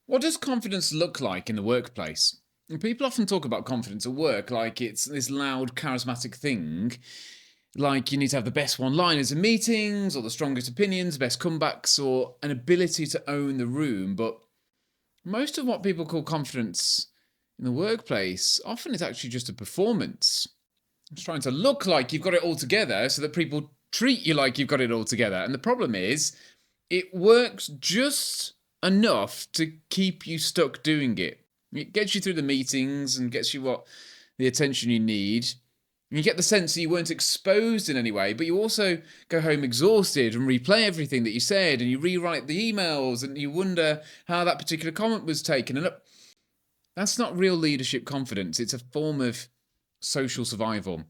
What does confidence look like in the workplace? And people often talk about confidence at work like it's this loud, charismatic thing, like you need to have the best one liners in meetings, or the strongest opinions, best comebacks, or an ability to own the room. But most of what people call confidence in the workplace often is actually just a performance. It's trying to look like you've got it all together so that people treat you like you've got it all together. And the problem is, it works just enough to keep you stuck doing it. It gets you through the meetings and gets you the attention you need. And you get the sense that you weren't exposed in any way, but you also go home exhausted and replay everything that you said, and you rewrite the emails, and you wonder how that particular comment was taken. And that's not real leadership confidence. It's a form of social survival.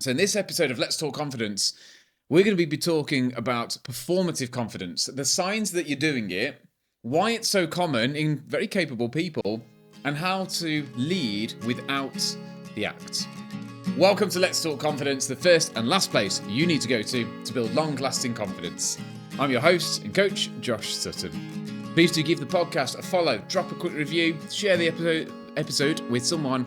So in this episode of Let's Talk Confidence, we're going to be talking about performative confidence, the signs that you're doing it, why it's so common in very capable people, and how to lead without the act. Welcome to Let's Talk Confidence, the first and last place you need to go to build long-lasting confidence. I'm your host and coach, Josh Sutton. Please do give the podcast a follow, drop a quick review, share the episode with someone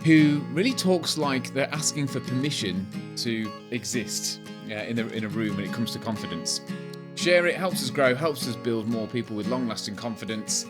who really talks like they're asking for permission to exist in a room when it comes to confidence. Share it, helps us grow, helps us build more people with long-lasting confidence,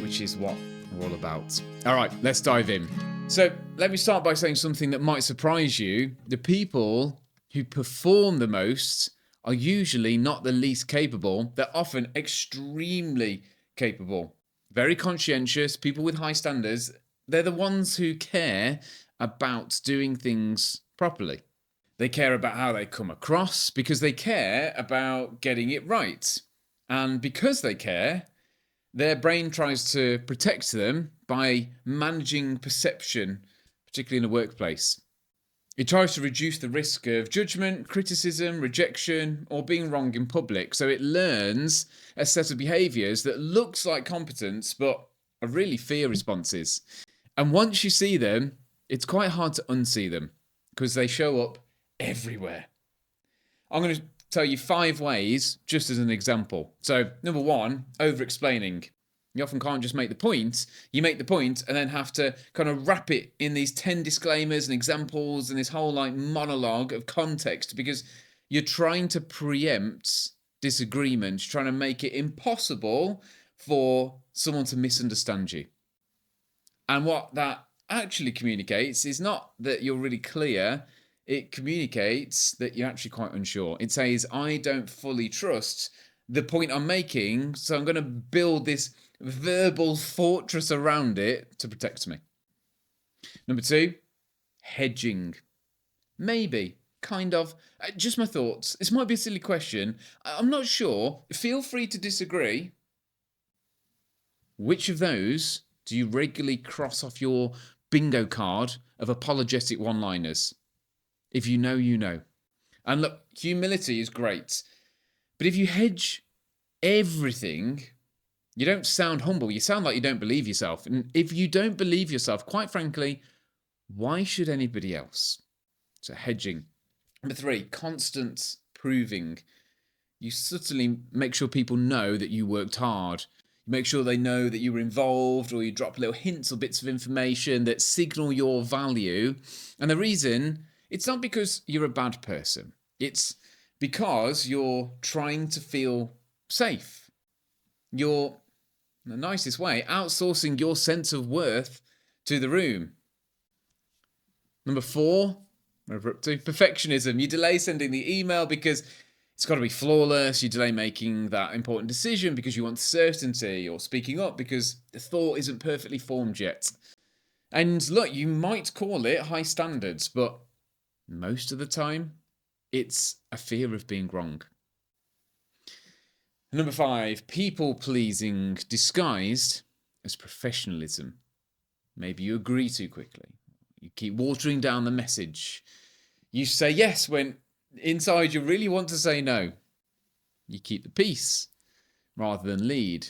which is what we're all about. All right, let's dive in. So let me start by saying something that might surprise you. The people who perform the most are usually not the least capable. They're often extremely capable, very conscientious, people with high standards. They're the ones who care about doing things properly. They care about how they come across because they care about getting it right. And because they care, their brain tries to protect them by managing perception, particularly in the workplace. It tries to reduce the risk of judgment, criticism, rejection, or being wrong in public. So it learns a set of behaviours that looks like competence, but are really fear responses. And once you see them, it's quite hard to unsee them because they show up everywhere. I'm going to tell you 5 ways, just as an example. So, number 1, over-explaining. You often can't just make the point. You make the point and then have to kind of wrap it in these 10 disclaimers and examples and this whole monologue of context because you're trying to preempt disagreement, trying to make it impossible for someone to misunderstand you. And what that actually communicates is not that you're really clear. It communicates that you're actually quite unsure. It says, I don't fully trust the point I'm making, so I'm going to build this verbal fortress around it to protect me. Number 2, hedging. Maybe, kind of. Just my thoughts. This might be a silly question. I'm not sure. Feel free to disagree. Which of those do you regularly cross off your bingo card of apologetic one-liners? If you know, you know. And look, humility is great. But if you hedge everything, you don't sound humble. You sound like you don't believe yourself. And if you don't believe yourself, quite frankly, why should anybody else? So hedging. Number 3, constant proving. You subtly make sure people know that you worked hard. You make sure they know that you were involved, or you drop little hints or bits of information that signal your value. And the reason, it's not because you're a bad person. It's because you're trying to feel safe. You're, in the nicest way, outsourcing your sense of worth to the room. Number 4, we're up to perfectionism. You delay sending the email because it's got to be flawless. You delay making that important decision because you want certainty, or speaking up because the thought isn't perfectly formed yet. And look, you might call it high standards, but most of the time, it's a fear of being wrong. Number 5, people-pleasing disguised as professionalism. Maybe you agree too quickly. You keep watering down the message. You say yes when inside you really want to say no. You keep the peace rather than lead.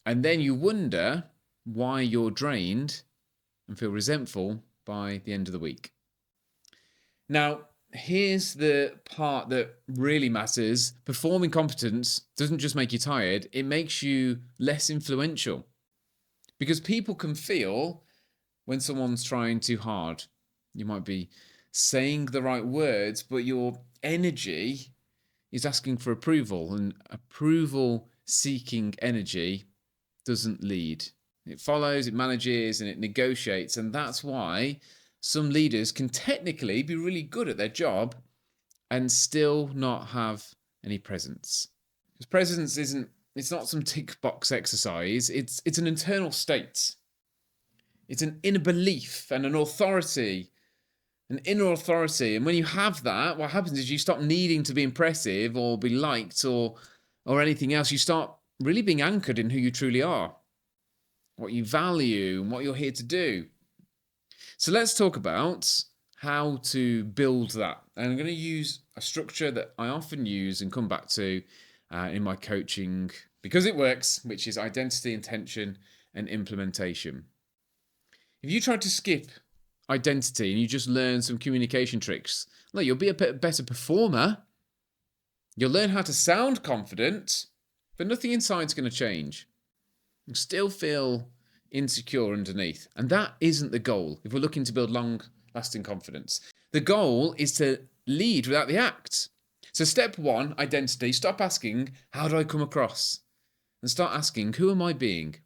And then you wonder why you're drained and feel resentful by the end of the week. Now, here's the part that really matters. Performing competence doesn't just make you tired, it makes you less influential. Because people can feel when someone's trying too hard. You might be saying the right words, but your energy is asking for approval, and approval seeking energy doesn't lead. It follows, it manages, and it negotiates. And that's why some leaders can technically be really good at their job and still not have any presence. Because presence it's not some tick box exercise, it's an internal state. It's an inner belief and an authority, an inner authority. And when you have that, what happens is you stop needing to be impressive or be liked or anything else. You start really being anchored in who you truly are, what you value, and what you're here to do. So let's talk about how to build that. And I'm going to use a structure that I often use and come back to in my coaching because it works, which is identity, intention, and implementation. If you try to skip identity and you just learn some communication tricks, look, you'll be a better performer. You'll learn how to sound confident, but nothing inside's going to change. You still feel insecure underneath. And that isn't the goal if we're looking to build long-lasting confidence. The goal is to lead without the act. So step one, identity, stop asking, how do I come across? And start asking, who am I being?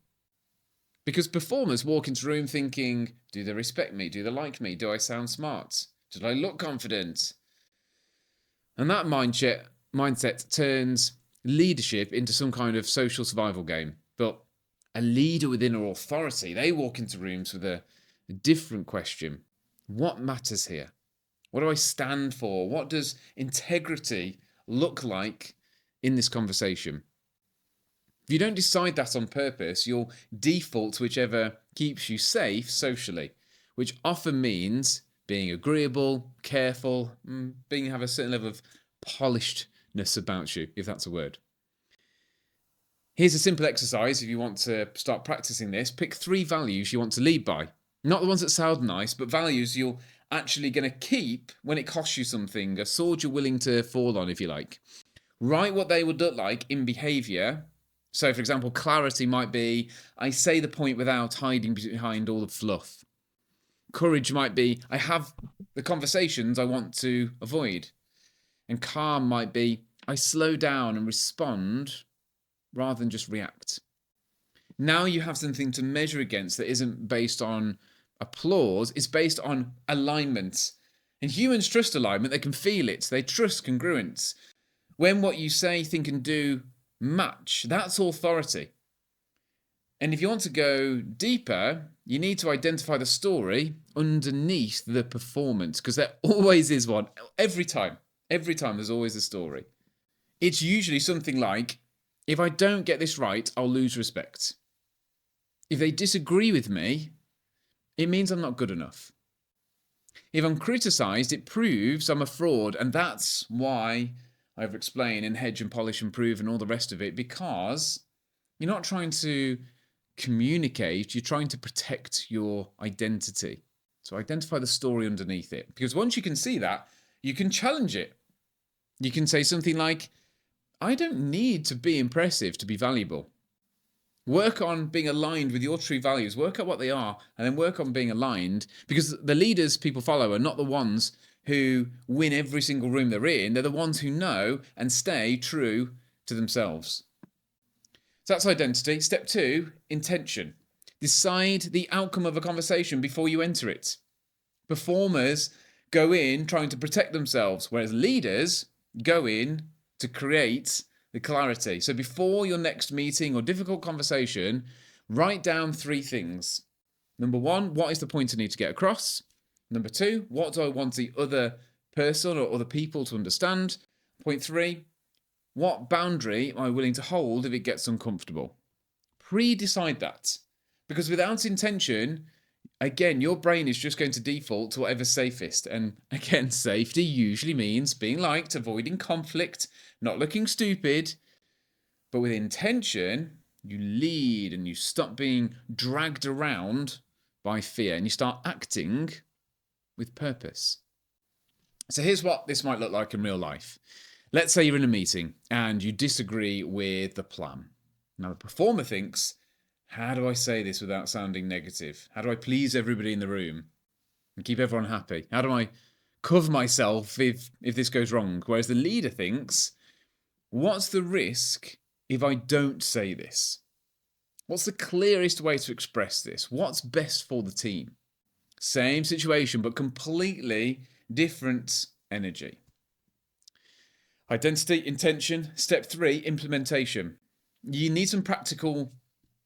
Because performers walk into a room thinking, do they respect me? Do they like me? Do I sound smart? Do I look confident? And that mindset turns leadership into some kind of social survival game. But a leader within an authority, they walk into rooms with a different question. What matters here? What do I stand for? What does integrity look like in this conversation? If you don't decide that on purpose, you'll default to whichever keeps you safe socially, which often means being agreeable, careful, have a certain level of polishedness about you, if that's a word. Here's a simple exercise if you want to start practicing this. Pick 3 values you want to lead by. Not the ones that sound nice, but values you're actually going to keep when it costs you something, a sword you're willing to fall on, if you like. Write what they would look like in behaviour. So, for example, clarity might be, I say the point without hiding behind all the fluff. Courage might be, I have the conversations I want to avoid. And calm might be, I slow down and respond rather than just react. Now you have something to measure against that isn't based on applause, it's based on alignment. And humans trust alignment, they can feel it, they trust congruence. When what you say, think, and do match, that's authority. And if you want to go deeper, you need to identify the story underneath the performance, because there always is one. Every time there's always a story. It's usually something like, if I don't get this right, I'll lose respect. If they disagree with me, it means I'm not good enough. If I'm criticised, it proves I'm a fraud, and that's why I've explained in hedge and polish and prove and all the rest of it, because you're not trying to communicate, you're trying to protect your identity. So identify the story underneath it, because once you can see that, you can challenge it. You can say something like, I don't need to be impressive to be valuable. Work on being aligned with your true values, work out what they are, and then work on being aligned, because the leaders people follow are not the ones who win every single room they're in, they're the ones who know and stay true to themselves. So that's identity. Step 2, intention. Decide the outcome of a conversation before you enter it. Performers go in trying to protect themselves, whereas leaders go in to create the clarity. So before your next meeting or difficult conversation, write down 3 things. Number 1, what is the point I need to get across? Number 2, what do I want the other person or other people to understand? Point 3, what boundary am I willing to hold if it gets uncomfortable? Pre-decide that. Because without intention, again, your brain is just going to default to whatever's safest. And again, safety usually means being liked, avoiding conflict, not looking stupid. But with intention, you lead and you stop being dragged around by fear and you start acting with purpose. So here's what this might look like in real life. Let's say you're in a meeting and you disagree with the plan. Now the performer thinks, How do I say this without sounding negative? How do I please everybody in the room and keep everyone happy? How do I cover myself if this goes wrong? Whereas the leader thinks, what's the risk if I don't say this? What's the clearest way to express this? What's best for the team? Same situation, but completely different energy. Identity, intention. Step 3, implementation. You need some practical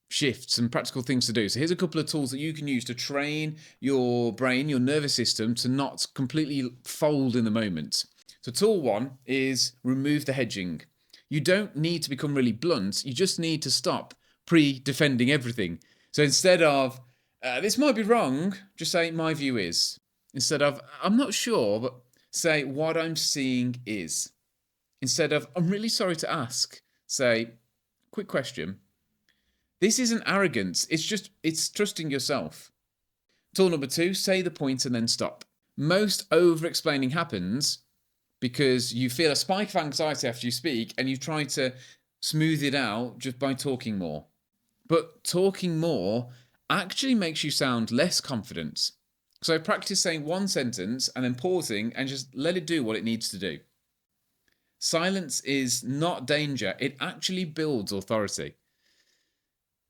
shifts and practical things to do. So here's a couple of tools that you can use to train your brain, your nervous system, to not completely fold in the moment. So tool 1 is remove the hedging. You don't need to become really blunt. You just need to stop pre-defending everything. So instead of, this might be wrong, just say, my view is. Instead of, I'm not sure, but say, what I'm seeing is. Instead of, I'm really sorry to ask, say, quick question. This isn't arrogance, it's trusting yourself. Tool number 2, say the point and then stop. Most over-explaining happens because you feel a spike of anxiety after you speak and you try to smooth it out just by talking more. But talking more actually makes you sound less confident. So practice saying one sentence and then pausing and just let it do what it needs to do. Silence is not danger, it actually builds authority.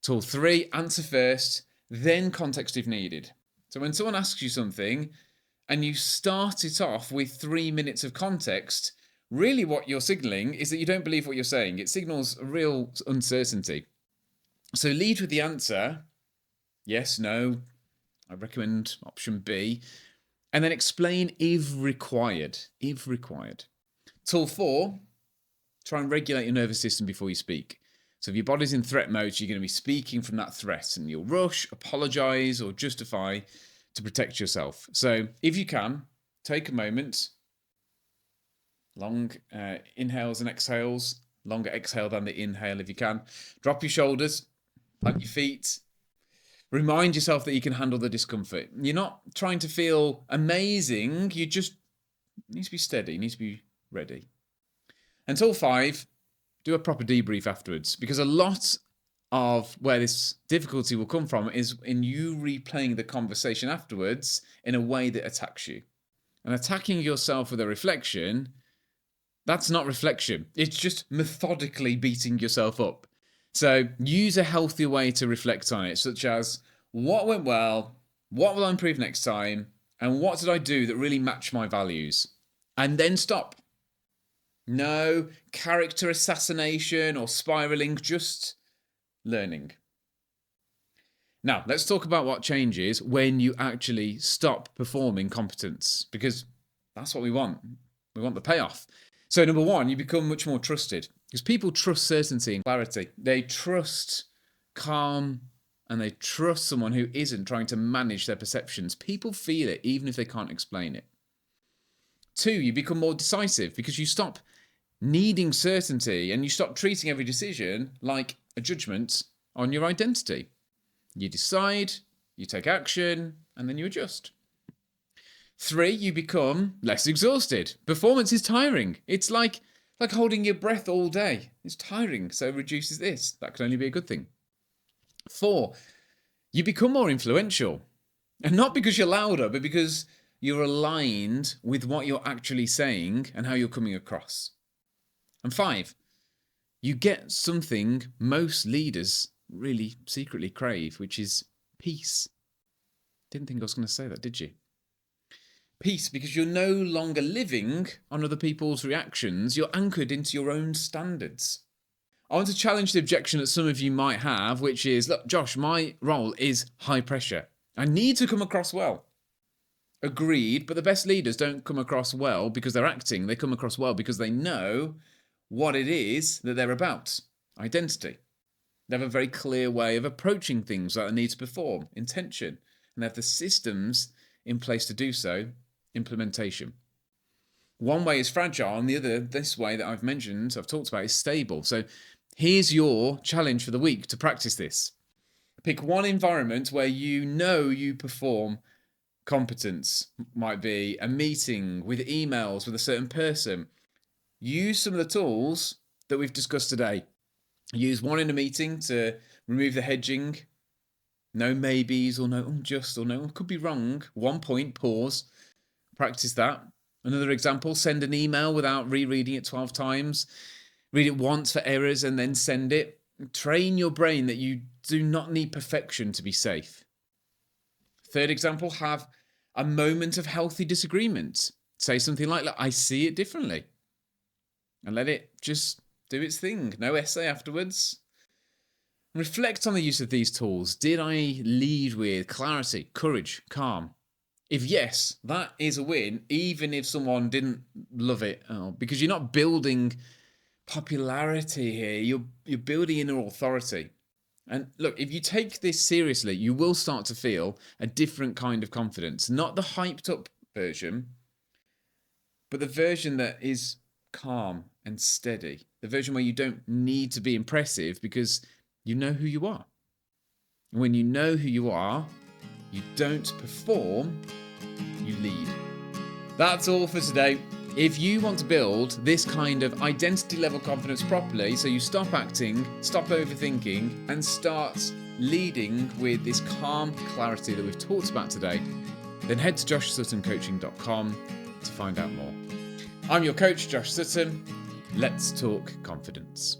Tool 3, answer first, then context if needed. So when someone asks you something and you start it off with 3 minutes of context, really what you're signaling is that you don't believe what you're saying. It signals a real uncertainty. So lead with the answer, yes, no, I recommend option B, and then explain if required. If required. Tool 4, try and regulate your nervous system before you speak. So if your body's in threat mode, you're going to be speaking from that threat and you'll rush, apologize, or justify to protect yourself. So if you can, take a moment, long inhales and exhales, longer exhale than the inhale if you can. Drop your shoulders, plant your feet. Remind yourself that you can handle the discomfort. You're not trying to feel amazing, you just need to be steady, you need to be ready. And tool 5, do a proper debrief afterwards, because a lot of where this difficulty will come from is in you replaying the conversation afterwards in a way that attacks you. And attacking yourself with a reflection, that's not reflection. It's just methodically beating yourself up. So use a healthier way to reflect on it, such as, what went well, what will I improve next time, and what did I do that really matched my values? And then stop. No character assassination or spiraling, just learning. Now, let's talk about what changes when you actually stop performing competence, because that's what we want. We want the payoff. So number 1, you become much more trusted, because people trust certainty and clarity. They trust calm and they trust someone who isn't trying to manage their perceptions. People feel it even if they can't explain it. 2, you become more decisive because you stop needing certainty and you stop treating every decision like a judgment on your identity. You decide, you take action, and then you adjust. 3, you become less exhausted. Performance is tiring. It's like holding your breath all day. It's tiring, so it reduces this. That can only be a good thing. 4, you become more influential. And not because you're louder, but because you're aligned with what you're actually saying and how you're coming across. And 5, you get something most leaders really secretly crave, which is peace. Didn't think I was going to say that, did you? Peace, because you're no longer living on other people's reactions. You're anchored into your own standards. I want to challenge the objection that some of you might have, which is, look, Josh, my role is high pressure. I need to come across well. Agreed, but the best leaders don't come across well because they're acting. They come across well because they know what it is that they're about. Identity. They have a very clear way of approaching things that they need to perform, intention, and they have the systems in place to do so, implementation. One way is fragile, and the other, this way that I've mentioned, I've talked about, is stable. So here's your challenge for the week to practice this. Pick one environment where you know you perform competence. Might be a meeting with emails with a certain person. Use some of the tools that we've discussed today. Use one in a meeting to Remove the hedging. No maybes or no just or no could be wrong. 1 point, pause. Practice that. Another example, send an email without rereading it 12 times. Read it once for errors and then send it. Train your brain that you do not need perfection to be safe. Third example, have a moment of healthy disagreement. Say something like, I see it differently. And let it just do its thing. No essay afterwards. Reflect on the use of these tools. Did I lead with clarity, courage, calm? If yes, that is a win, even if someone didn't love it. Because you're not building popularity here, you're building inner authority. And look, if you take this seriously, you will start to feel a different kind of confidence. Not the hyped up version, but the version that is calm and steady. The version where you don't need to be impressive because you know who you are. And when you know who you are, you don't perform, you lead. That's all for today. If you want to build this kind of identity level confidence properly, so you stop acting, stop overthinking, and start leading with this calm clarity that we've talked about today, then head to joshsuttoncoaching.com to find out more. I'm your coach, Josh Sutton. Let's talk confidence.